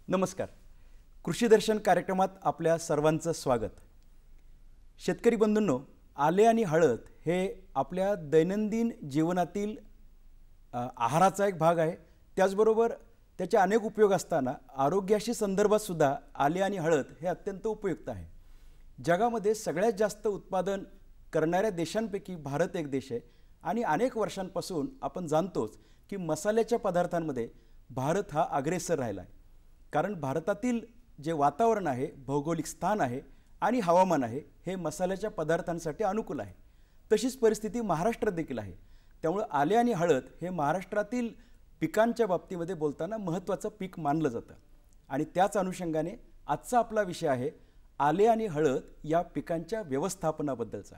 नमस्कार. कृषी दर्शन कार्यक्रमात आपल्या सर्वांचं स्वागत. शेतकरी बंधूंनो, आले आणि हळद हे आपल्या दैनंदिन जीवनातील आहाराचा एक भाग आहे. त्याचबरोबर त्याचे अनेक उपयोग असताना आरोग्याशी संदर्भात सुद्धा आले आणि हळद हे अत्यंत उपयुक्त आहे. जगामध्ये सगळ्यात जास्त उत्पादन करणाऱ्या देशांपैकी भारत एक देश आहे आणि अनेक वर्षांपासून आपण जाणतोच की मसाल्याच्या पदार्थांमध्ये भारत हा अग्रेसर राहिला आहे. कारण भारतातील जे वातावरण आहे, भौगोलिक स्थान आहे आणि हवामान आहे हे मसाल्याच्या पदार्थांसाठी अनुकूल आहे. तशीच परिस्थिती महाराष्ट्रात देखील आहे. त्यामुळे आले आणि हळद हे महाराष्ट्रातील पिकांच्या बाबतीमध्ये बोलताना महत्त्वाचं पीक मानलं जातं आणि त्याच अनुषंगाने आजचा आपला विषय आहे आले आणि हळद या पिकांच्या व्यवस्थापनाबद्दलचा.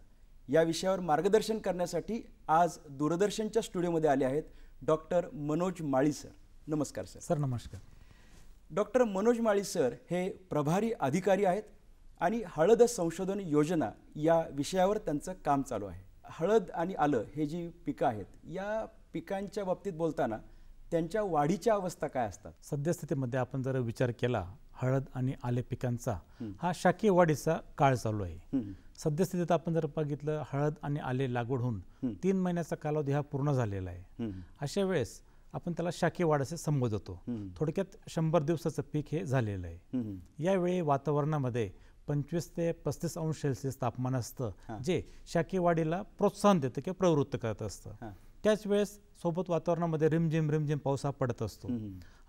या विषयावर मार्गदर्शन करण्यासाठी आज दूरदर्शनच्या स्टुडिओमध्ये आले आहेत डॉक्टर मनोज माळी सर. नमस्कार सर. सर नमस्कार. डॉक्टर मनोज माळी सर हे प्रभारी अधिकारी आहेत आणि हळद संशोधन योजना या विषयावर त्यांचं काम चालू आहे. हळद आणि आलं हे जी पिकं आहेत या पिकांच्या बाबतीत बोलताना त्यांच्या वाढीच्या अवस्था काय असतात? सद्यस्थितीमध्ये आपण जर विचार केला हळद आणि आले पिकांचा हा शाकीय वाढीचा काळ चालू आहे. सद्यस्थितीत आपण जर बघितलं हळद आणि आले लागवड होऊन 3 महिन्याचा कालावधी हा पूर्ण झालेला आहे. अशा वेळेस आपण त्याला शाकीय वाढ असे संबोधतो. थोडक्यात 100 दिवसाचं पीक हे झालेलं आहे. यावेळी वातावरणामध्ये 25 ते 35 अंश सेल्सिअस तापमान असतं जे शाकीय वाढीला प्रोत्साहन देतं किंवा प्रवृत्त करत असतं. त्याच वेळेस सोबत वातावरणामध्ये रिमझिम रिमझिम पाऊस हा पडत असतो.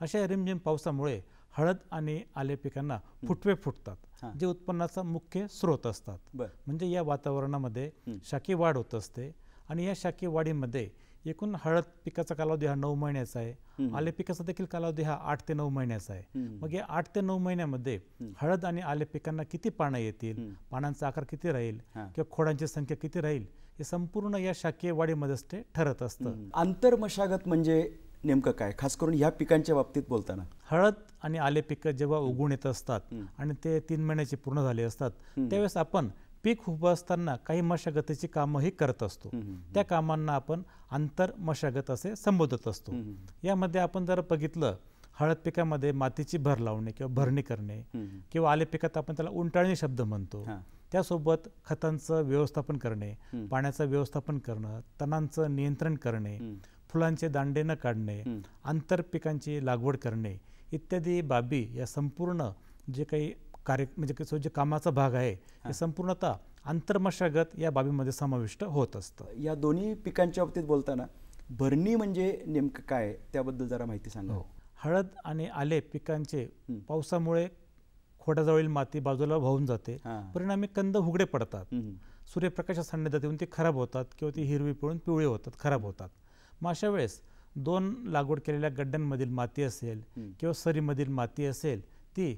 अशा रिमझिम पावसामुळे हळद आणि आले पिकांना फुटवे फुटतात जे उत्पन्नाचा मुख्य स्रोत असतात. म्हणजे या वातावरणामध्ये शाकीय वाढ होत असते आणि या शाकीय वाढीमध्ये एकूण हळद पिकाचा कालावधी हा 9 महिन्याचा आहे. आले पिकाचा देखील कालावधी हा 8 ते 9 महिन्याचा आहे. मग या 8 ते 9 महिन्यामध्ये हळद आणि आले पिकांना किती पानं येतील, पानांचा आकार किती राहील किंवा खोडांची संख्या किती राहील हे संपूर्ण या शाकीय वाढीमध्येच ते ठरत असतं. आंतरमशागत म्हणजे नेमकं काय, खास करून या पिकांच्या बाबतीत बोलताना? हळद आणि आले पिकं जेव्हा उगवून येत असतात आणि ते 3 महिन्याचे पूर्ण झाले असतात त्यावेळेस आपण पीक उभं असताना काही मशागतीची कामंही करत असतो. त्या कामांना आपण आंतर मशागत असे संबोधत असतो. यामध्ये आपण जर बघितलं हळद पिकामध्ये मातीची भर लावणे किंवा भरणी करणे किंवा आले पिकात आपण त्याला उंटाळणी शब्द म्हणतो. त्यासोबत खतांचं व्यवस्थापन करणे, पाण्याचं व्यवस्थापन करणं, तणांचं नियंत्रण करणे, फुलांचे दांडे न काढणे, आंतर पिकांची लागवड करणे इत्यादी बाबी या संपूर्ण जे काही कार्य म्हणजे जे कामाचा भाग आहे हे संपूर्णतः आंतरमशागत या बाबीमध्ये समाविष्ट होत असतं. या दोन्ही पिकांच्या बाबतीत बोलताना भरणी म्हणजे नेमकं काय त्याबद्दल जरा माहिती सांगा. हळद आणि आले पिकांचे पावसामुळे खोडाजवळील माती बाजूला वाहून जाते, परिणामी कंद उघडे पडतात, सूर्यप्रकाशात सान्निध्यात येऊन ती खराब होतात किंवा ती हिरवी पडून पिवळी होतात, खराब होतात. मग अशा वेळेस 2 लागवड केलेल्या गड्ड्यांमधील माती असेल किंवा सरीमधील माती असेल ती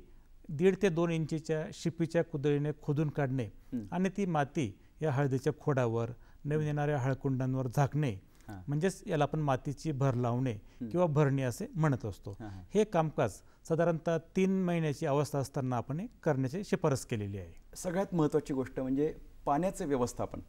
1.5 ते 2 इंचीच्या शिपीच्या कुदळीने खोदून काढणे आणि ती माती या हळदीच्या खोडावर, नवीन येणाऱ्या हळकुंडांवर झाकणे म्हणजेच याला आपण मातीची भर लावणे किंवा भरणी असे म्हणत असतो. हे कामकाज साधारणतः 3 महिन्याची अवस्था असताना आपण करण्याची शिफारस केलेली आहे. सगळ्यात महत्त्वाची गोष्ट म्हणजे पाण्याचे व्यवस्थापन.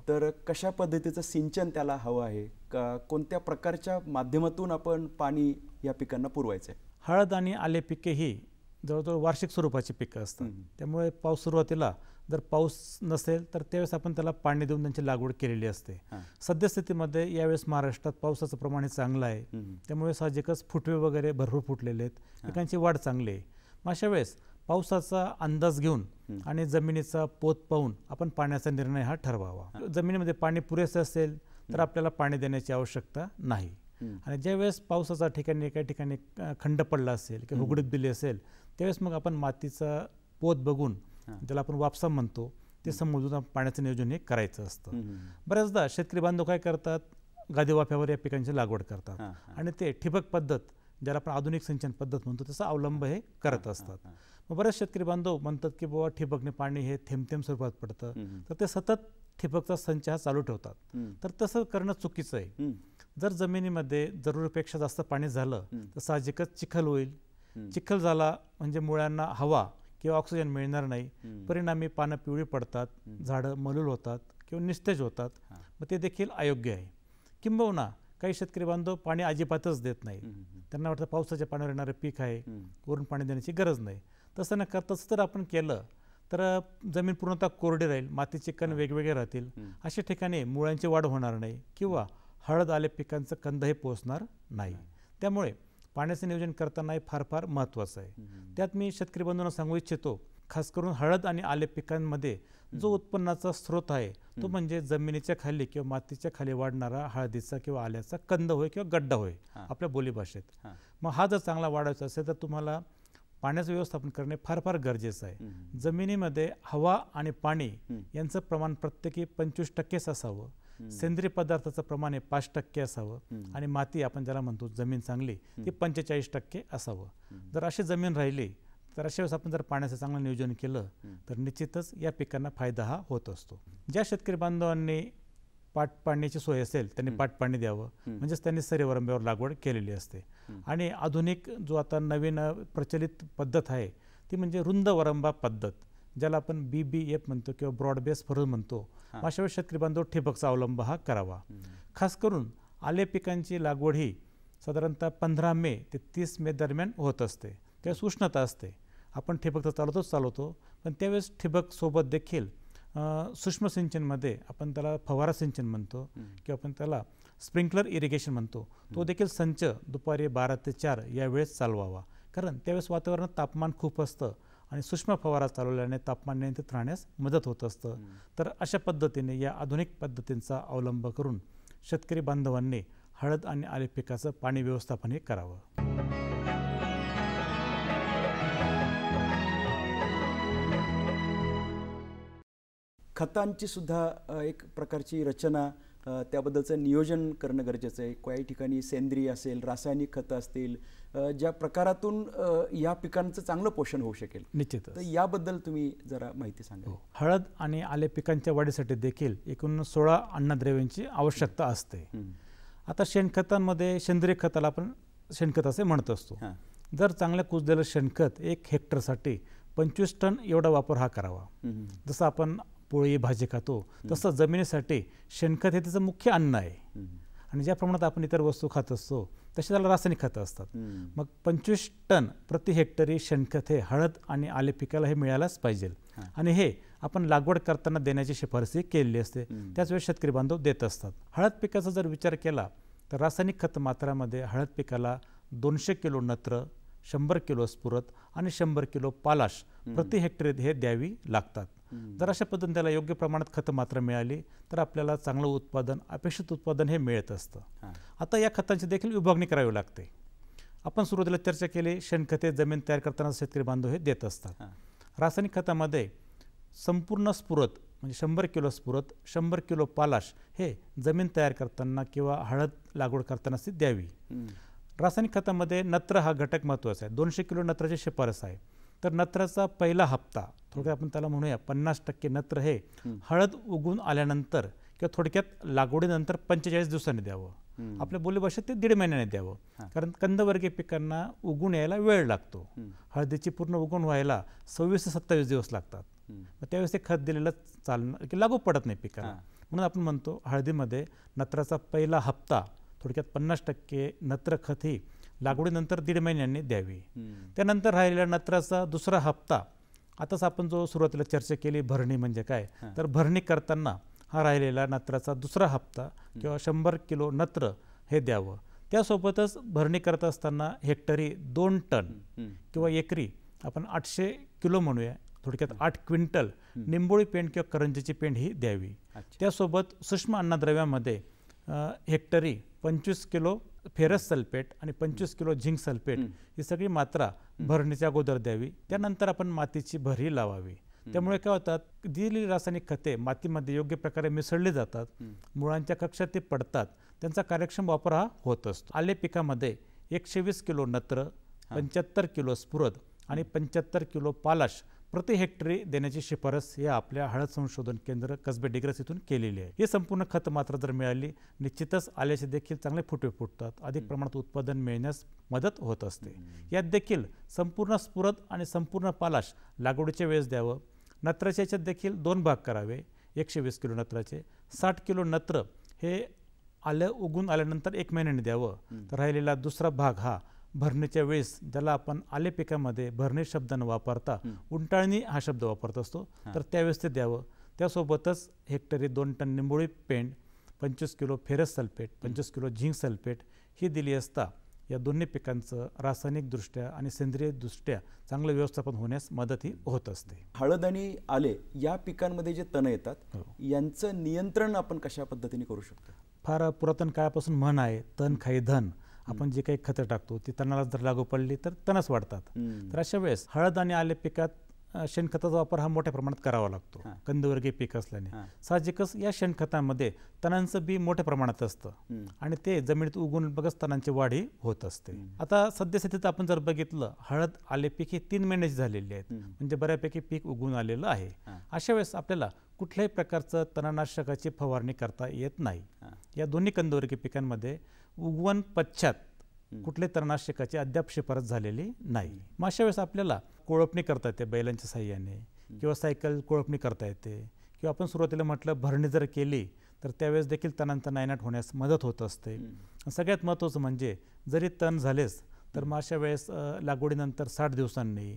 तर कशा पद्धतीचं सिंचन त्याला हवं आहे का, कोणत्या प्रकारच्या माध्यमातून आपण पाणी या पिकांना पुरवायचं आहे? हळद आणि आले पिके ही जवळजवळ वार्षिक स्वरूपाची पिकं असतात. त्यामुळे पाऊस सुरुवातीला जर पाऊस नसेल तर त्यावेळेस आपण त्याला पाणी देऊन त्यांची लागवड केलेली असते. सद्यस्थितीमध्ये यावेळेस महाराष्ट्रात पावसाचं प्रमाण चांगलं आहे, त्यामुळे साहजिकच फुटवे वगैरे भरपूर फुटलेले आहेत, पिकांची वाढ चांगली आहे. मग अशा वेळेस पावसाचा अंदाज घेऊन आणि जमिनीचा पोत पाहून आपण पाण्याचा निर्णय हा ठरवावा. जमिनीमध्ये पाणी पुरेसे असेल तर आपल्याला पाणी देण्याची आवश्यकता नाही. आणि ज्यावेळेस पावसाचा ठिकाणी एका ठिकाणी खंड पडला असेल किंवा उघडीत दिली असेल त्यावेळेस मग आपण मातीचा पोत बघून ज्याला आपण वापसा म्हणतो ते समजून पाण्याचं नियोजन हे करायचं असतं. बऱ्याचदा शेतकरी बांधव काय करतात, गादी वाफ्यावर या पिकांची लागवड करतात हां, आणि ते ठिबक पद्धत, ज्याला आपण आधुनिक सिंचन पद्धत म्हणतो, त्याचा अवलंब हे करत असतात. मग बरेच शेतकरी बांधव म्हणतात की बाबा ठिबकने पाणी हे थेंब थेंब स्वरूपात पडतं, तर ते सतत ठिबकचा संच हा चालू ठेवतात. तर तसं करणं चुकीचं आहे. जर जमिनीमध्ये जरुरीपेक्षा जास्त पाणी झालं तर साहजिकच चिखल होईल. चिखल झाला म्हणजे मुळ्यांना हवा किंवा ऑक्सिजन मिळणार नाही, परिणामी पानं पिवळी पडतात, झाडं मलूल होतात किंवा निस्तेज होतात. मग ते देखील अयोग्य आहे. किंबहुना काही शेतकरी बांधव पाणी अजिबातच देत नाही. त्यांना वाटतं पावसाच्या पाण्यावर येणारं पीक आहे, वरून पाणी देण्याची गरज नाही. तसं न करता तसं जर आपण केलं तर जमीन पूर्णतः कोरडी राहील, मातीचे कण वेगवेगळे राहतील. अशा ठिकाणी मुळांची वाढ होणार नाही किंवा हळद आले पिकांचं कंदही पोचणार नाही. त्यामुळे पाण्याचं नियोजन करताना फार फार महत्त्वाचं आहे. त्यात मी शेतकरी बंधूंना सांगू इच्छितो, खास करून हळद आणि आले पिकांमध्ये जो उत्पन्नाचा स्रोत आहे तो म्हणजे जमिनीच्या खाली किंवा मातीच्या खाली वाढणारा हळदीचा किंवा आल्याचा कंद होय किंवा गड्डा होय आपल्या बोलीभाषेत. मग हा जर चांगला वाढायचा असेल तर तुम्हाला पाण्याचं व्यवस्थापन करणे फार फार गरजेचं आहे. जमिनीमध्ये हवा आणि पाणी यांचं प्रमाण प्रत्येकी 25% असावं. सेंद्रिय पदार्थाचं प्रमाण 5% असावं आणि माती आपण ज्याला म्हणतो जमीन चांगली ती 45% असावं. जर अशी जमीन राहिली तर अशा वेळेस आपण जर पाण्याचं चांगलं नियोजन केलं तर निश्चितच या पिकांना फायदा हा होत असतो. ज्या शेतकरी बांधवांनी पाट पाडण्याची सोय असेल त्यांनी पाट पाणी द्यावं, म्हणजेच त्यांनी सरीवरंब्यावर लागवड केलेली असते. आणि आधुनिक जो आता नवीन प्रचलित पद्धत आहे ती म्हणजे रुंद वरंबा पद्धत, ज्याला आपण BBF म्हणतो किंवा ब्रॉड बेस फरोज म्हणतो. अशा वेळेस शेतकरी बांधव ठिबकचा अवलंब हा करावा. खास करून आले पिकांची लागवड ही साधारणतः 15 मे ते 30 मे दरम्यान होत असते. त्यावेळेस उष्णता असते. आपण ठिबक तर चालवतो, पण त्यावेळेस ठिबक सोबत देखील सूक्ष्म सिंचनमध्ये आपण त्याला फवारा सिंचन म्हणतो किंवा आपण त्याला स्प्रिंकलर इरिगेशन म्हणतो, तो देखील संच दुपारी 12 ते 4 या वेळेस चालवावा. कारण त्यावेळेस वातावरणात तापमान खूप असतं आणि सूक्ष्म फवारा चालवल्याने तापमान नियंत्रित राहण्यास मदत होत असतं. तर अशा पद्धतीने या आधुनिक पद्धतींचा अवलंब करून शेतकरी बांधवांनी हळद आणि आले पिकाचं पाणी व्यवस्थापन हे करावं. खतांची सुद्धा एक प्रकारची रचना, त्याबद्दलचं नियोजन करणं गरजेचं आहे. काही ठिकाणी सेंद्रिय असेल, रासायनिक खतं असतील, ज्या प्रकारातून या पिकांचं चांगलं पोषण होऊ शकेल. निश्चित. तर याबद्दल तुम्ही जरा माहिती सांगा. हळद आणि आले पिकांच्या वाढीसाठी देखील एकूण 16 अन्नद्रव्यांची आवश्यकता असते. आता शेणखतांमध्ये सेंद्रिय खताला आपण शेणखत असे म्हणत असतो. जर चांगलं कुजलेलं शेणखत 1 हेक्टरसाठी 25 टन एवढा वापर हा करावा. जसं आपण पोळी भाजी खातो तसं जमिनीसाठी शेणखत हे त्याचं मुख्य अन्न आहे. आणि ज्या प्रमाणात आपण इतर वस्तू खात असतो तशी त्याला रासायनिक खतं असतात. मग 25 टन प्रति हेक्टरी शेणखत हे हळद आणि आले पिकाला हे मिळायलाच पाहिजे. आणि हे आपण लागवड करताना देण्याची शिफारसी केलेली असते. त्याच वेळेस शेतकरी बांधव देत असतात. हळद पिकाचा जर विचार केला तर रासायनिक खत मात्रामध्ये हळद पिकाला 200 किलो नत्र, 100 किलो स्फुरद आणि 100 किलो पालाश प्रति हेक्टरी हे द्यावी लागतात. जर अशा पद्धतीने त्याला योग्य प्रमाणात खतं मात्रा मिळाली तर आपल्याला चांगलं उत्पादन, अपेक्षित उत्पादन हे मिळत असतं. आता या खतांची देखील विभागणी करावी लागते. आपण सुरुवातीला चर्चा केली, शेणखते जमीन तयार करताना शेतकरी बांधव हे देत असतात. रासायनिक खतामध्ये संपूर्ण स्फुरद म्हणजे 100 किलो स्फुरद, 100 किलो पालाश हे जमीन तयार करताना किंवा हळद लागवड करतानाच ती द्यावी. रासायनिक खतामध्ये नत्र हा घटक महत्त्वाचा आहे. 200 किलो नत्राची शिफारस आहे. तर नत्राचा पहिला हप्ता, थोडक्यात आपण त्याला म्हणूया 50% नत्र हे हळद उगून आल्यानंतर किंवा थोडक्यात लागवडीनंतर 45 दिवसांनी द्यावं. आपल्या बोलीभाषेत ते 1.5 महिन्याने द्यावं. कारण कंदवर्गीय पिकांना उगून यायला वेळ लागतो. हळदीची पूर्ण उगवण व्हायला 26 ते 27 दिवस लागतात. मग त्यावेळेस ते खत दिलेलं चालणं की लागू पडत नाही पिकाला. म्हणून आपण म्हणतो हळदीमध्ये नत्राचा पहिला हप्ता, थोडक्यात 50% नत्र खत ही लागवडीनंतर 1.5 महिन्यांनी द्यावी. त्यानंतर राहिलेल्या नत्राचा दुसरा हप्ता, आताच आपण जो सुरुवातीला चर्चा केली भरणी म्हणजे काय, तर भरणी करताना हा राहिलेला नत्राचा दुसरा हप्ता किंवा 100 किलो नत्र हे द्यावं. त्यासोबतच भरणी करत असताना हेक्टरी 2 टन किंवा एकरी आपण 800 किलो म्हणूया, थोडक्यात 8 क्विंटल निंबोळी पेंड किंवा करंजीची पेंड ही द्यावी. त्यासोबत सूक्ष्म अन्नद्रव्यामध्ये हेक्टरी 25 किलो फेरस सल्फेट आणि 25 किलो झिंक सल्फेट ही सगळी मात्रा भरणीच्या अगोदर द्यावी. त्यानंतर आपण मातीची भर ही लावावी. त्यामुळे काय होतात, दिलेली रासायनिक खते मातीमध्ये योग्य प्रकारे मिसळली जातात, मुळांच्या कक्षात ते पडतात, त्यांचा कार्यक्षम वापर हा होत असतो. आले पिकामध्ये 120 किलो नत्र, 75 किलो स्फुरद आणि 75 किलो पालाश प्रति हेक्टरी देण्याची शिफारस या आपल्या हळद संशोधन केंद्र कसबे डिग्रस इथून केलेली आहे. ही संपूर्ण खत मात्रा जर मिळाली, निश्चितच आल्याचे देखील चांगले फुटवे फुटतात, अधिक प्रमाणात उत्पादन मिळण्यास मदत होत असते. यात देखील संपूर्ण स्फुरद आणि संपूर्ण पालाश लागवडीच्या वेळेस द्यावं. नत्राच्या याच्यात देखील 2 भाग करावे. 120 किलो नत्राचे 60 किलो नत्र हे आलं उगून आल्यानंतर 1 महिन्याने द्यावं. तर राहिलेला दुसरा भाग हा भरणीच्या वेळेस, ज्याला आपण आले पिकामध्ये भरणी शब्द न वापरता उंटाळणी हा शब्द वापरत असतो, तर त्यावेळेस ते द्यावं. त्यासोबतच हेक्टरी 2 टन निंबोळी पेंड, 25 kilo ferrous sulphate, 25 kilo zinc sulphate ही दिली असता या दोन्ही पिकांचं रासायनिकदृष्ट्या आणि सेंद्रियदृष्ट्या चांगलं व्यवस्थापन होण्यास मदतही होत असते. हळद आणि आले या पिकांमध्ये जे तण येतात यांचं नियंत्रण आपण कशा पद्धतीने करू शकतो? फार पुरातन काळापासून म्हण आहे, तण खाई धन. आपण जे काही खतं टाकतो ती तणाला जर लागू पडली तर तणच वाढतात. तर अशा वेळेस हळद आणि आले पिकात शेणखताचा वापर हा मोठ्या प्रमाणात करावा लागतो. कंदवर्गीय पीक असल्याने साहजिकच या शेणखतामध्ये तणांचं बी मोठ्या प्रमाणात असतं आणि ते जमिनीत उगवून बघच तणांची वाढ ही होत असते. आता सद्यस्थितीत आपण जर बघितलं, हळद आले पीक हे 3 महिन्याची झालेली आहेत, म्हणजे बऱ्यापैकी पीक उगवून आलेलं आहे. अशा वेळेस आपल्याला कुठल्याही प्रकारचं तणनाशकाची फवारणी करता येत नाही. या दोन्ही कंदवर्गीय पिकांमध्ये उगवण पश्चात कुठल्याही तणनाशकाची अद्याप शिफारस झालेली नाही. मग अशा वेळेस आपल्याला कोळपणी करता येते बैलांच्या साह्याने, किंवा सायकल कोळपणी करता येते, किंवा आपण सुरुवातीला म्हटलं भरणी जर केली तर त्यावेळेस देखील तणांचा नायनाट होण्यास मदत होत असते. सगळ्यात महत्त्वाचं म्हणजे जरी तण झालेच तर मग अशा वेळेस लागवडीनंतर 60 दिवसांनी,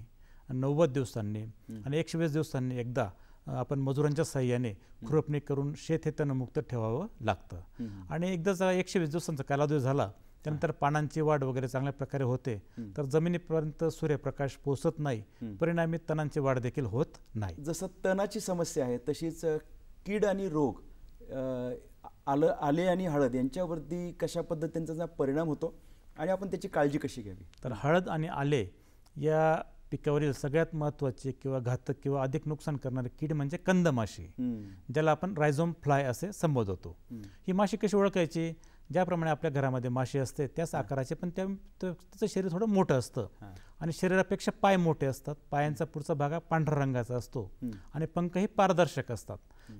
90 दिवसांनी आणि 120 दिवसांनी एकदा आपण मजुरांच्या साह्याने खुरपणी करून शेत हे तणमुक्त ठेवावं लागतं. आणि एकदा 120 दिवसांचा कालावधी झाला त्यानंतर पानांची वाढ वगैरे चांगल्या प्रकारे होते, तर जमिनीपर्यंत सूर्यप्रकाश पोहोचत नाही, परिणामी तणांची वाढ देखील होत नाही. जसं तणाची समस्या आहे तशीच कीड आणि रोग आले आणि हळद यांच्यावरती कशा पद्धतींचा परिणाम होतो आणि आपण त्याची काळजी कशी घ्यावी? तर हळद आणि आले या पिकावरील सगळ्यात महत्त्वाची किंवा घातक किंवा अधिक नुकसान करणारी कीड म्हणजे कंदमाशी, ज्याला आपण रायझोम फ्लाय असे संबोधतो. ही माशी कशी ओळखायची? ज्याप्रमाणे आपल्या घरामध्ये माशी असते त्याच आकाराचे, पण त्याचं शरीर थोडं मोठं असतं आणि शरीरापेक्षा पाय मोठे असतात. पायांचा पुढचा भाग हा पांढऱ्या रंगाचा असतो आणि पंखही पारदर्शक असतात.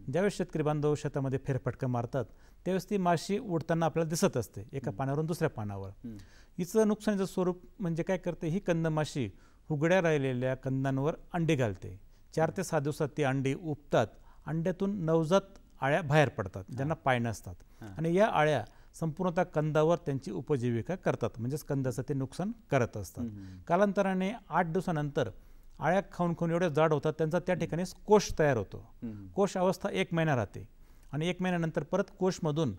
ज्यावेळेस शेतकरी बांधव शेतामध्ये फेरफटका मारतात त्यावेळेस ती माशी उडताना आपल्याला दिसत असते, एका पानावरून दुसऱ्या पानावर. हिचं नुकसानीचं स्वरूप म्हणजे काय करते, ही कंदमाशी उघड्या राहिलेल्या कंदांवर अंडी घालते. 4 ते 6 दिवसात ती अंडी उपतात. अंड्यातून नवजात आळ्या बाहेर पडतात, ज्यांना पाय नसतात, आणि या आळ्या संपूर्णतः कंदावर त्यांची उपजीविका करतात, म्हणजेच कंदाचं ते नुकसान करत असतात. कालांतराने 8 दिवसानंतर आळ्या खाऊन खाऊन एवढ्या जाड होतात त्यांचा त्या ठिकाणी कोश तयार होतो. कोश अवस्था 1 महिना राहते आणि 1 महिन्यानंतर परत कोशमधून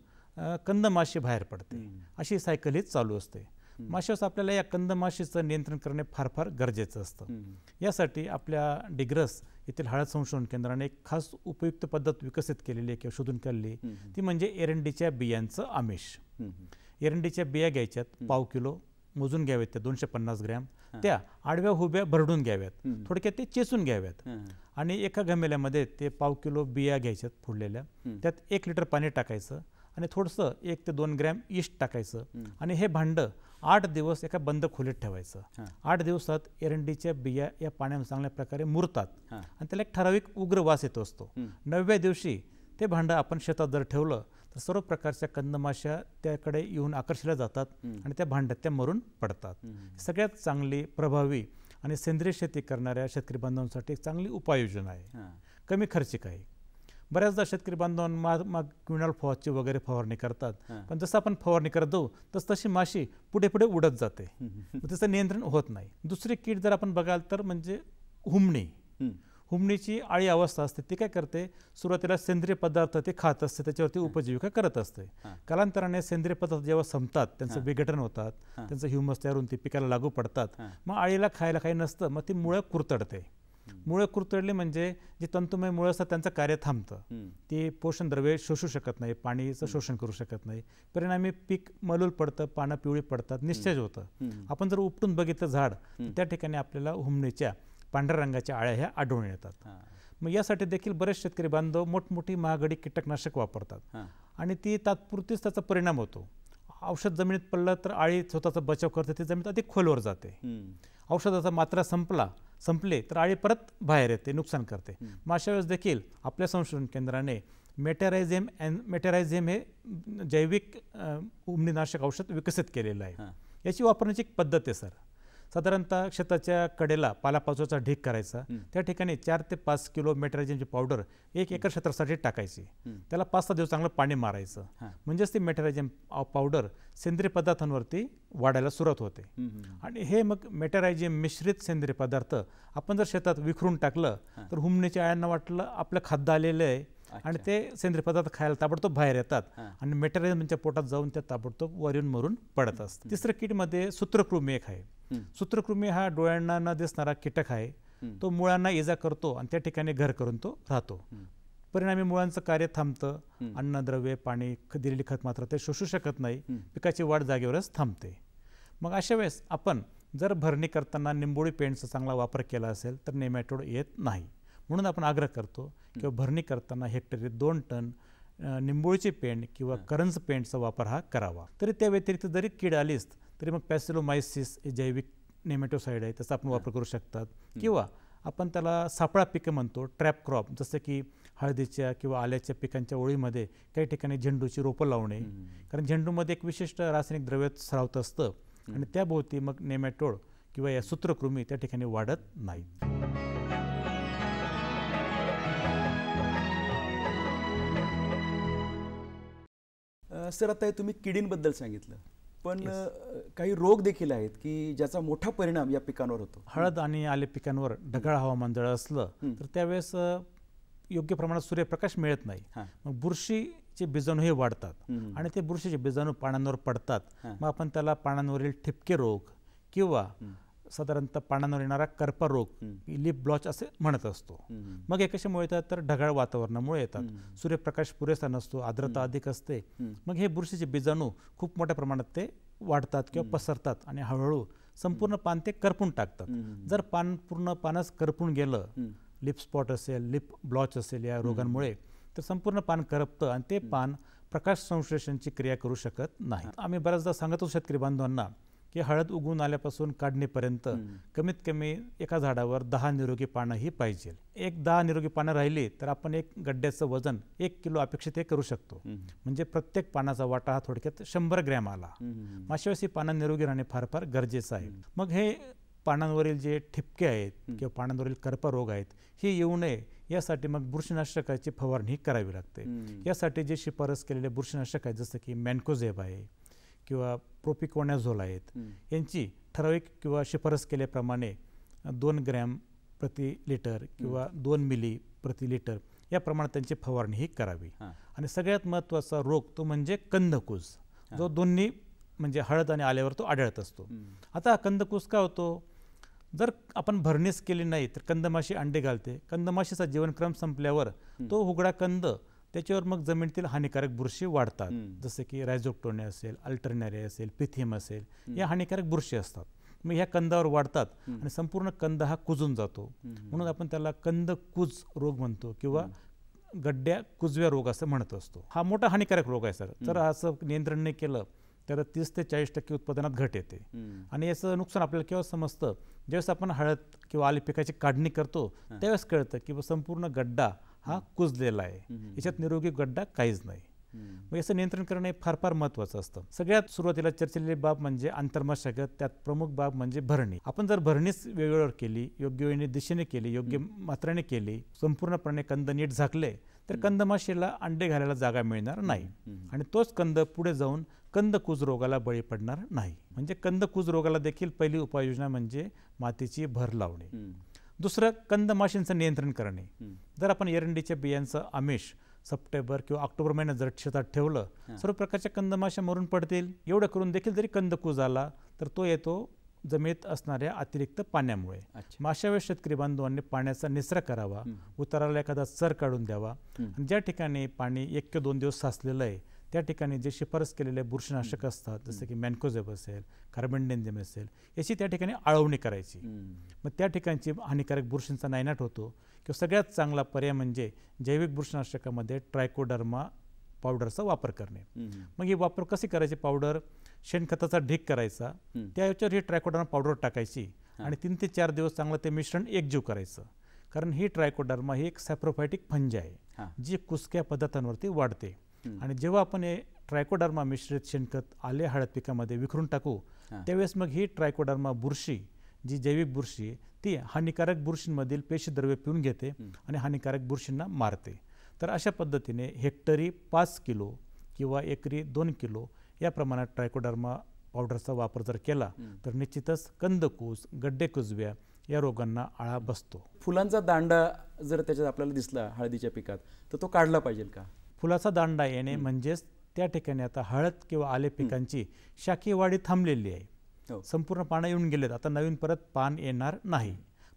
कंदमाशी बाहेर पडते. अशी सायकल ही चालू असते. माशास आपल्याला या कंदमाशीचं नियंत्रण करणे फार फार गरजेचं असतं. यासाठी आपल्या डिग्रस येथील हळद संशोधन केंद्राने एक खास उपयुक्त पद्धत विकसित केलेली आहे किंवा शोधून काढली, ती म्हणजे एरंडीच्या बियांचं आमिष. एरंडीच्या बिया घ्यायच्यात, 1/2 किलो मोजून घ्याव्यात, त्या 250 ग्रॅम. त्या आडव्या हुब्या भरडून घ्याव्यात, थोडक्यात ते चेचून घ्याव्यात आणि एका घमेल्यामध्ये ते 1/2 किलो बिया घ्यायच्यात फोडलेल्या, त्यात 1 लिटर पाणी टाकायचं आणि थोडंसं 1 ते 2 ग्रॅम इस्ट टाकायचं आणि हे भांडं 8 दिवस एका बंद खोलीत ठेवायचं. 8 दिवसात एरंडीच्या बिया या पाण्यामध्ये चांगल्या प्रकारे मुरतात आणि त्याला एक ठराविक उग्र वास येतो असतो. 9व्या दिवशी ते भांडं आपण शेतात जर ठेवलं तर सर्व प्रकारच्या कंदमाशा त्याकडे येऊन आकर्षल्या जातात आणि त्या भांड्यात त्या मरून पडतात. सगळ्यात चांगली, प्रभावी आणि सेंद्रिय शेती करणाऱ्या शेतकरी बांधवांसाठी चांगली उपाययोजना आहे, कमी खर्चिक आहे. बऱ्याचदा शेतकरी बांधवांना क्विनॉल फॉसची वगैरे फवारणी करतात, पण जसं आपण फवारणी करत जाऊ तशी माशी पुढे पुढे उडत जाते, त्याचं नियंत्रण होत नाही. दुसरी कीड जर आपण बघाल तर म्हणजे हुमणी. हुमणीची आळी अवस्था असते, ती काय करते, सुरुवातीला सेंद्रिय पदार्थ ते खात असते, त्याच्यावरती उपजीविका करत असते. कालांतराने सेंद्रिय पदार्थ जेव्हा संपतात, त्यांचं विघटन होतात, त्यांचं ह्युमस तयार होऊन ती पिकाला लागू पडतात, मग आळीला खायला काही नसतं, मग ती मुळं कुरतडते. मुळं कुरतडली म्हणजे जी तंतुमय मुळं असतात त्यांचं कार्य थांबतं, ती पोषण द्रव्ये शोषू शकत नाही, पाणीचं शोषण करू शकत नाही, परिणामी पीक मलूल पडतं, पानं पिवळी पडतात, निस्तेज होतं. आपण जर उपटून बघितलं झाड, त्या ठिकाणी आपल्याला हुमणीच्या पांढऱ्या रंगाच्या आळ्या ह्या आढळून येतात. मग यासाठी देखील बरेच शेतकरी बांधव मोठमोठी महागडी कीटकनाशक वापरतात आणि ती तात्पुरतीच त्याचा परिणाम होतो. औषध जमिनीत पडलं तर आळी स्वतःचा बचाव करते, ती जमीन अधिक खोलवर जाते. औषधाचा मात्रा संपले तर आळी परत बाहेर येते, नुकसान करते. मग अशा वेळेस देखील आपल्या संशोधन केंद्राने मेटॅरायझेम हे जैविक उमनीनाशक औषध विकसित केलेलं आहे. याची वापरण्याची एक पद्धत आहे सर. साधारणतः शेताच्या कडेला पालापाचोळ्याचा ढीग करायचा, त्या ठिकाणी 4 ते 5 किलो मेटॅरायझेमची पावडर 1 एकर क्षेत्रासाठी टाकायची. त्याला 5-6 दिवस चांगलं पाणी मारायचं, म्हणजेच ती मेटॅरायझेम पावडर सेंद्रिय पदार्थांवरती वाढायला सुरुवात होते. आणि हे मग मेटॅरायझेम मिश्रित सेंद्रिय पदार्थ आपण जर शेतात विखरून टाकलं तर हुमणीच्या अळ्यांना वाटलं आपलं खाद्य आलेलं आहे आणि ते सेंद्रिय पदार्थ खायला ताबडतोब बाहेर येतात आणि मेटॅरायझेमच्या पोटात जाऊन त्या ताबडतोब वरून मरून पडत असतात. तिसऱ्या किटमध्ये सूत्रकृमी एक आहे. सूत्रकृमी हा डोळ्यांना न दिसणारा कीटक आहे. तो मुळांना इजा करतो आणि त्या ठिकाणी घर करून तो राहतो. परिणामी मुळांचं कार्य थांबतं, अन्नद्रव्य पाणी दिलेली खत मात्र ते शोषू शकत नाही, पिकाची वाढ जागेवरच थांबते. मग अशा वेळेस आपण जर भरणी करताना निंबोळी पेंटचा चांगला वापर केला असेल तर नेमॅटोड येत नाही. म्हणून आपण आग्रह करतो किंवा भरणी करताना हेक्टरी 2 टन निंबोळीची पेंड किंवा करंज पेंटचा वापर हा करावा. तरी त्या व्यतिरिक्त जरी कीड आलीच तरी मग पॅसिलोमायसिस हे जैविक नेमॅटोसाइड आहे, त्याचा आपण वापर करू शकतात. किंवा आपण त्याला सापळा पिकं म्हणतो, ट्रॅप क्रॉप, जसं की हळदीच्या किंवा आल्याच्या पिकांच्या ओळीमध्ये काही ठिकाणी झेंडूची रोपं लावणे. कारण झेंडूमध्ये एक विशिष्ट रासायनिक द्रव्य स्रावत असतं आणि त्याभोवती मग नेमॅटोड किंवा या सूत्रकृमी त्या ठिकाणी वाढत नाहीत. सर, आता तुम्ही किडींबद्दल सांगितलं, पण काही रोग देखील आहेत की ज्याचा मोठा परिणाम या पिकांवर होतो. हळद आणि आले पिकांवर ढगाळ हवामान जर असलं तर त्यावेळेस योग्य प्रमाणात सूर्यप्रकाश मिळत नाही. मग बुरशीचे बीजाणू हे वाढतात आणि ते बुरशीचे बीजाणू पानांवर पडतात. मग आपण त्याला पानांवरील ठिपके रोग किंवा साधारणतः पानांवर येणारा करपा रोग, लिप ब्लॉच असे म्हणत असतो. मग हे कशामुळे येतात तर ढगाळ वातावरणामुळे येतात. सूर्यप्रकाश पुरेसा नसतो, आर्द्रता अधिक असते. मग हे बुरशीचे बीजाणू खूप मोठ्या प्रमाणात ते वाढतात किंवा पसरतात आणि हळूहळू संपूर्ण पान ते करपून टाकतात. जर पूर्ण पानच करपून गेलं, लिप स्पॉट असेल, लिप ब्लॉच असेल या रोगांमुळे, तर संपूर्ण पान करपतं आणि ते पान प्रकाश संश्लेषणाची क्रिया करू शकत नाही. आम्ही बऱ्याचदा सांगतो शेतकरी बांधवांना की हळद उगवून आल्यापासून काढणीपर्यंत कमीत कमी एका झाडावर 10 निरोगी पानं ही पाहिजे. 10 निरोगी पानं राहिली तर आपण एक गड्ड्याचं वजन 1 किलो अपेक्षित करू शकतो. म्हणजे प्रत्येक पानाचा वाटा हा थोडक्यात 100 ग्रॅम आला. अशा वेळेस ही पानं निरोगी राहणे फार फार गरजेचं आहे. मग हे पानांवरील जे ठिपके आहेत किंवा पानांवरील करपा रोग आहेत हे येऊ नये यासाठी मग बुरशीनाशकाची फवारणी करावी लागते. यासाठी जे शिफारस केलेले बुरशीनाशक आहेत जसं की मॅन्कोझेब आहे किंवा प्रोपिकोनॅझोल आहेत, यांची ठराविक किंवा शिफारस केल्याप्रमाणे 2 ग्रॅम प्रति लिटर किंवा 2 मिली प्रति लिटर या प्रमाणात त्यांची फवारणी ही करावी. आणि सगळ्यात महत्त्वाचा रोग तो म्हणजे कंदकुज, जो दोन्ही म्हणजे हळद आणि आल्यावर तो आढळत असतो. आता कंदकुज का होतो? जर आपण भरणीच केली नाही तर कंदमाशी अंडे घालते. कंदमाशीचा जीवनक्रम संपल्यावर तो हुगडा कंद त्याच्यावर मग जमिनीतील हानिकारक बुरशी वाढतात, जसे की रायझोक्टोनिया असेल, अल्टरनेरिया असेल, पिथियम असेल, या हानिकारक बुरशी असतात. मग ह्या कंदावर वाढतात आणि संपूर्ण कंद हा कुजून जातो. म्हणून आपण त्याला कंदकुज रोग म्हणतो किंवा गड्ड्या कुजव्या रोग असं म्हणत असतो. हा मोठा हानिकारक रोग आहे सर. जर असं नियंत्रण नाही केलं तर 30 ते 40% उत्पादनात घट येते. आणि याचं नुकसान आपल्याला केव्हा समजतं? ज्यावेळेस आपण हळद किंवा आले पिकाची काढणी करतो त्यावेळेस कळतं की संपूर्ण गड्डा हा कुजलेला आहे, याच्यात निरोगी गड्डा काहीच नाही. मग याचं नियंत्रण करणे फार फार महत्त्वाचं असतं. सगळ्यात सुरुवातीला चर्चेलेली बाब म्हणजे आंतरमशागत, त्यात प्रमुख बाब म्हणजे भरणी. आपण जर भरणीच वेळेवर केली, योग्य वेळेने दिशेने केली, योग्य मात्रेने केली, संपूर्णपणे कंद नीट झाकले तर कंदमाशीला अंडे घालायला जागा मिळणार नाही आणि तोच कंद पुढे जाऊन कंदकुज रोगाला बळी पडणार नाही. म्हणजे कंदकुज रोगाला देखील पहिली उपाययोजना म्हणजे मातीची भर लावणे. दुसरं कंदमाशींचं नियंत्रण करणे. जर आपण एरंडीच्या बियांचं आमिष सप्टेंबर किंवा ऑक्टोबर महिन्यात जर शेतात ठेवलं, सर्व प्रकारच्या कंदमाशा मरून पडतील. एवढं करून देखील जरी कंदकुज आला तर तो येतो जमिनीत असणाऱ्या अतिरिक्त पाण्यामुळे. मग अशा वेळेस शेतकरी बांधवांनी पाण्याचा निचरा करावा, उताराला एखादा चर काढून द्यावा आणि ज्या ठिकाणी पाणी 1 ते 2 दिवस साचलेलं आहे त्या ठिकाणी जे शिफारस केलेले बुरशीनाशक असतात, जसे की मॅन्कोझेब असेल, कार्बेंडेन्झिम असेल, याची त्या ठिकाणी आळवणी करायची. मग त्या ठिकाणची हानिकारक बुरशींचा नायनाट होतो. किंवा सगळ्यात चांगला पर्याय म्हणजे जैविक बुरशीनाशकामध्ये ट्रायकोडर्मा पावडरचा वापर करणे. मग ही वापर कशी करायची? पावडर शेणखताचा ढीग करायचा, त्याच्यावर ही ट्रायकोडर्मा पावडर टाकायची आणि 3 ते 4 दिवस चांगलं ते मिश्रण एकजीव करायचं. कारण ही ट्रायकोडर्मा ही एक सॅप्रोफायटिक फंज आहे जी कुसक्या पदार्थांवरती वाढते. आणि जेव्हा आपण हे ट्रायकोडर्मा मिश्रित शेणखत आले हळद पिकामध्ये विखरून टाकू, त्यावेळेस मग ही ट्रायकोडर्मा बुरशी, जी जैविक बुरशी, ती हानिकारक बुरशींमधील पेशीद्रव्य पिऊन घेते आणि हानिकारक बुरशींना मारते. तर अशा पद्धतीने हेक्टरी 5 किलो किंवा एकरी 2 किलो या प्रमाणात ट्रायकोडर्मा पावडरचा वापर जर केला तर निश्चितच कंदकूस, गड्डे कुजव्या या रोगांना आळा बसतो. फुलांचा दांडा जर त्याच्यात आपल्याला दिसला हळदीच्या पिकात तर तो काढला पाहिजे का? फुलाचा दांडा येणे म्हणजेच त्या ठिकाणी आता हळद किंवा आले पिकांची शाखीय वाढी थांबलेली आहे. संपूर्ण पानं येऊन गेलेत, आता नवीन परत पान येणार नाही.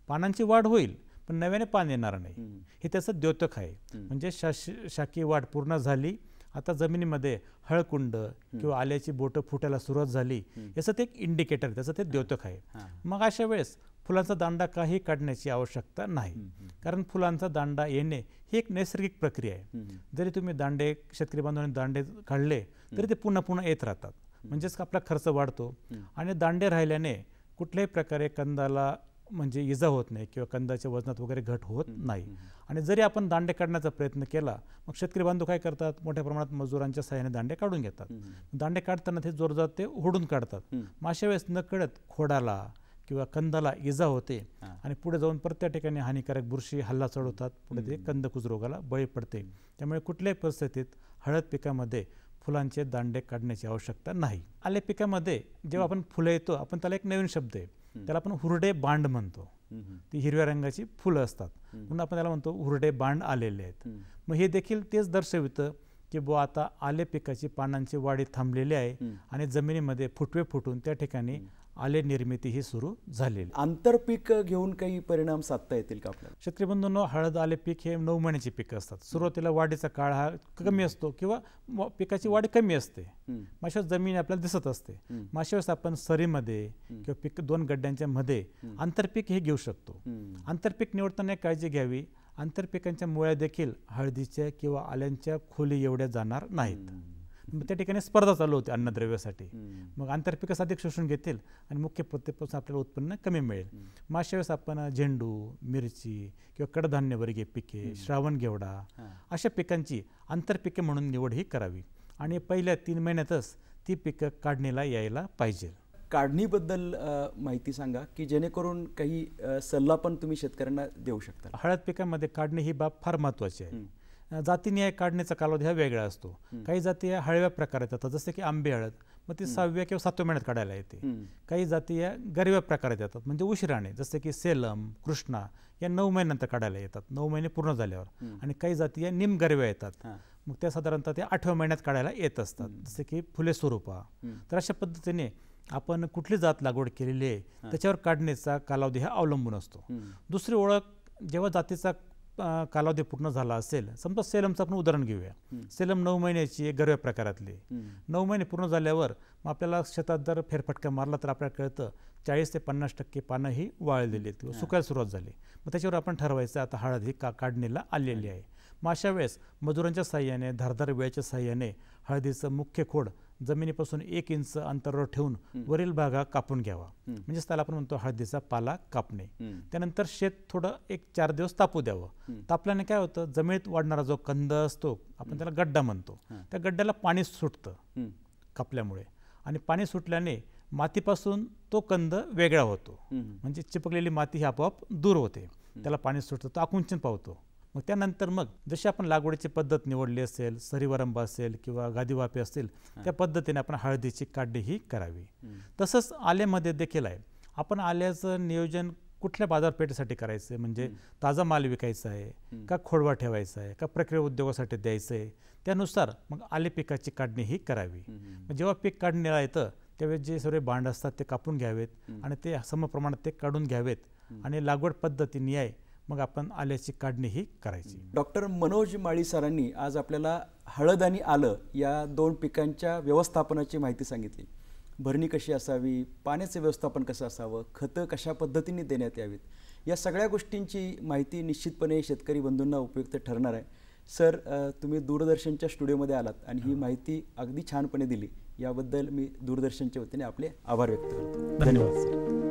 पानांची वाढ होईल पण नव्याने पान येणार नाही. हे त्याचं द्योतक आहे. म्हणजे शाखीय वाढ पूर्ण झाली, आता जमिनीमध्ये हळकुंड किंवा आल्याची बोटं फुटायला सुरुवात झाली, याचं ते एक इंडिकेटर, त्याचं ते द्योतक आहे. मग अशा वेळेस फुलांचा दांडा काही काढण्याची आवश्यकता नाही. कारण फुलांचा दांडा येणे ही एक नैसर्गिक प्रक्रिया आहे. जरी तुम्ही दांडे, शेतकरी बांधवांनी दांडे काढले तरी ते पुन्हा पुन्हा येत राहतात. म्हणजेच आपला खर्च वाढतो आणि दांडे राहिल्याने कुठल्याही प्रकारे कंदाला म्हणजे इजा होत नाही किंवा कंदाच्या वजनात वगैरे घट होत नाही. आणि जरी आपण दांडे काढण्याचा प्रयत्न केला, मग शेतकरी बांधव काय करतात? मोठ्या प्रमाणात मजुरांच्या सहाय्याने दांडे काढून घेतात. दांडे काढताना ते जोरदार ते ओढून काढतात. मग अशा वेळेस नकळत खोडाला किंवा कंदाला इजा होते आणि पुढे जाऊन परत त्या ठिकाणी हानिकारक बुरशी हल्ला चढवतात. पुढे ते कंदकुज रोगाला बळी पडते. त्यामुळे कुठल्याही परिस्थितीत हळद पिकामध्ये फुलांचे दांडे काढण्याची आवश्यकता नाही. आले पिकामध्ये जेव्हा आपण फुलं येतो, आपण त्याला एक नवीन शब्द आहे, त्याला आपण हुरडे बांड म्हणतो. ती हिरव्या रंगाची फुलं असतात म्हणून आपण त्याला म्हणतो हुरडे बांड आलेले आहेत. मग हे देखील तेच दर्शवितं की बुवा आता आले पिकाची पानांची वाढी थांबलेली आहे आणि जमिनीमध्ये फुटवे फुटून त्या ठिकाणी आले निर्मिती ही सुरू झालेली. आंतरपीक घेऊन काही परिणाम साधता येतील का आपल्याला? शेतकरी बंधूंनो, हळद आले पीक हे 9 महिन्याची पिकं असतात. सुरुवातीला वाढीचा काळ हा कमी असतो किंवा पिकाची वाढ कमी असते. अशा जमीन आपल्याला दिसत असते. अशा वेळेस आपण सरीमध्ये किंवा पीक 2 गड्ड्यांच्या मध्ये आंतरपीक हे घेऊ शकतो. आंतरपीक निवडताना काळजी घ्यावी, आंतरपिकांच्या मुळ्या देखील हळदीच्या किंवा आल्यांच्या खोली एवढ्या जाणार नाहीत. त्या ठिकाणी स्पर्धा चालू होती अन्नद्रव्यासाठी. मग आंतरपिकच अधिक शोषून घेतील आणि मुख्य प्रत्येकपासून आपल्याला उत्पन्न कमी मिळेल. मग अशा वेळेस आपण झेंडू, मिरची किंवा कडधान्यवर्गीय पिके, श्रावण घेवडा अशा पिकांची आंतरपिके म्हणून निवड ही करावी आणि पहिल्या 3 महिन्यातच ती पिकं काढणीला यायला पाहिजे. काढणीबद्दल माहिती सांगा की जेणेकरून काही सल्ला पण तुम्ही शेतकऱ्यांना देऊ शकता. हळद पिकामध्ये काढणी ही बाब फार महत्त्वाची आहे. जातीनिहाय काढण्याचा कालावधी हा वेगळा असतो. काही जाती या हळव्या प्रकारात येतात, जसे की आंबे हळद, मग ती 6व्या किंवा 7व्या महिन्यात काढायला येते. काही जाती या गरव्या प्रकारात येतात, म्हणजे उशिराने, जसे की सेलम, कृष्णा या 9 महिन्यानंतर काढायला येतात, 9 महिने पूर्ण झाल्यावर. आणि काही जाती या निमगरव्या येतात, मग त्या साधारणतः त्या 8व्या महिन्यात काढायला येत असतात, जसे की फुले स्वरूपा. तर अशा पद्धतीने आपण कुठली जात लागवड केलेली आहे त्याच्यावर काढण्याचा कालावधी हा अवलंबून असतो. दुसरी ओळख, जेव्हा जातीचा कालावधी पूर्ण झाला असेल, समजा सेलमचं आपण उदाहरण घेऊया. सेलम 9 महिन्याची आहे, गरव्या प्रकारातली. 9 महिने पूर्ण झाल्यावर मग आपल्याला शेतात जर फेरफटका मारला तर आपल्याला कळतं 40 ते 50% पानं ही वाळलेली आहेत किंवा सुकायला सुरुवात झाली. मग त्याच्यावर आपण ठरवायचं आता हळद ही काढणीला आलेली आहे. मग अशा वेळेस मजुरांच्या साह्याने, धारदार वेळेच्या साह्याने हळदीचं मुख्य खोड जमिनीपासून 1 इंच अंतरावर ठेवून वरील भाग कापून घ्यावा. म्हणजेच त्याला आपण म्हणतो हळदीचा पाला कापणे. त्यानंतर शेत थोडं 1-4 दिवस तापू द्यावं. तापल्याने काय होतं, जमिनीत वाढणारा जो कंद असतो, आपण त्याला गड्डा म्हणतो, त्या गड्ड्याला पाणी सुटतं कापल्यामुळे. आणि पाणी सुटल्याने मातीपासून तो कंद वेगळा होतो, म्हणजे चिपकलेली माती ही आपोआप दूर होते. त्याला पाणी सुटतं, तो आकुंचन पावतो. मग त्यानंतर मग जशी आपण लागवडीची पद्धत निवडली असेल, सरीवरंबा असेल किंवा गादीवापे असतील, त्या पद्धतीने आपण हळदीची काढणी ही करावी. तसंच आल्यामध्ये देखील आहे. आपण आल्याचं नियोजन कुठल्या बाजारपेठेसाठी करायचं आहे, म्हणजे ताजा माल विकायचा आहे का खोडवा ठेवायचा आहे का प्रक्रिया उद्योगासाठी द्यायचं आहे, त्यानुसार मग आले पिकाची काढणी ही करावी. जेव्हा पीक काढणीला येतं त्यावेळेस जे सर्व बांड असतात ते कापून घ्यावेत आणि ते समप्रमाणात ते काढून घ्यावेत आणि लागवड पद्धतीने आहे मग आपण आल्याची काढणी ही करायची. डॉक्टर मनोज माळी सरांनी आज आपल्याला हळद आणि आलं या 2 पिकांच्या व्यवस्थापनाची माहिती सांगितली. भरणी कशी असावी, पाण्याचं व्यवस्थापन कसं असावं, खतं कशा पद्धतीने देण्यात यावीत, या सगळ्या गोष्टींची माहिती निश्चितपणे शेतकरी बंधूंना उपयुक्त ठरणार आहे. सर, तुम्ही दूरदर्शनच्या स्टुडिओमध्ये आलात आणि ही माहिती अगदी छानपणे दिली, याबद्दल मी दूरदर्शनच्या वतीने आपले आभार व्यक्त करतो. धन्यवाद सर.